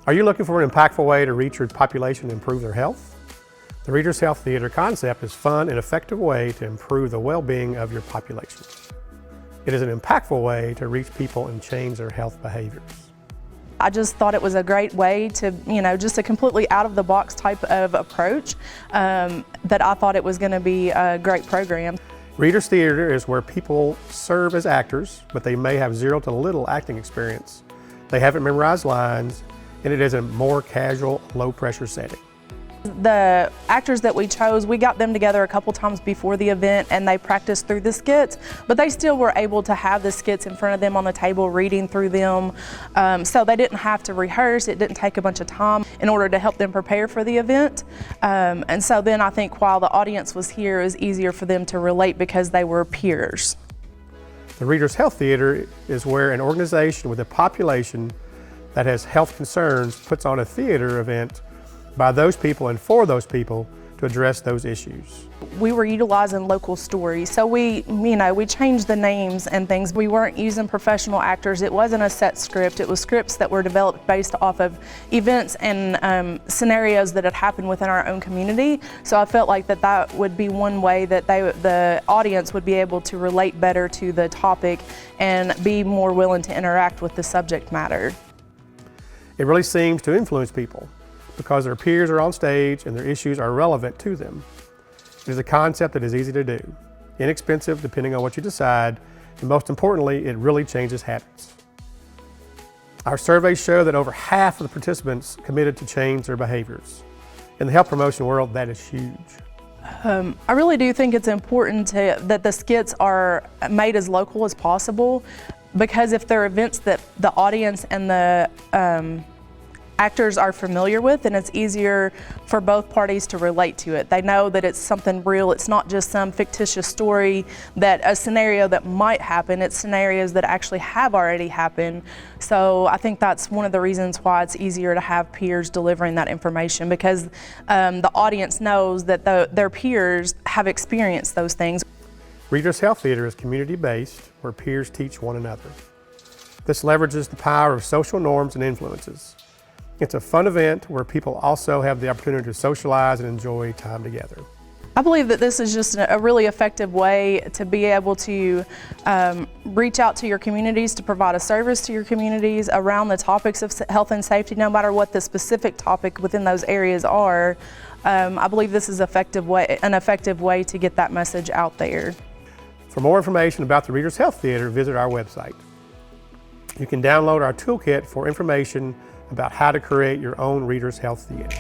Are you looking for an impactful way to reach your population and improve their health? The Reader's Health Theater concept is a fun and effective way to improve the well-being of your population. It is an impactful way to reach people and change their health behaviors. I just thought it was a great way to, just a completely out-of-the-box type of approach that I thought it was going to be a great program. Reader's Theater is where people serve as actors, but they may have zero to little acting experience. They haven't memorized lines, and it is a more casual, low-pressure setting. The actors that we chose, we got them together a couple times before the event and they practiced through the skits, but they still were able to have the skits in front of them on the table, reading through them. So they didn't have to rehearse. It didn't take a bunch of time in order to help them prepare for the event. And so then I think while the audience was here, it was easier for them to relate because they were peers. The Reader's Health Theater is where an organization with a population that has health concerns puts on a theater event by those people and for those people to address those issues. We were utilizing local stories, so we changed the names and things. We weren't using professional actors. It wasn't a set script. It was scripts that were developed based off of events and scenarios that had happened within our own community. So I felt like that would be one way that the audience would be able to relate better to the topic and be more willing to interact with the subject matter. It really seems to influence people because their peers are on stage and their issues are relevant to them. It is a concept that is easy to do, inexpensive depending on what you decide, and most importantly, it really changes habits. Our surveys show that over half of the participants committed to change their behaviors. In the health promotion world, that is huge. I really do think it's important that the skits are made as local as possible, because if they're events that the audience and the actors are familiar with, then it's easier for both parties to relate to it. They know that it's something real. It's not just some fictitious story, that a scenario that might happen. It's scenarios that actually have already happened. So I think that's one of the reasons why it's easier to have peers delivering that information, because the audience knows that their peers have experienced those things. Reader's Health Theater is community-based, where peers teach one another. This leverages the power of social norms and influences. It's a fun event where people also have the opportunity to socialize and enjoy time together. I believe that this is just a really effective way to be able to reach out to your communities, to provide a service to your communities around the topics of health and safety, no matter what the specific topic within those areas are. I believe this is an effective way to get that message out there. For more information about the Reader's Health Theater, visit our website. You can download our toolkit for information about how to create your own Reader's Health Theater.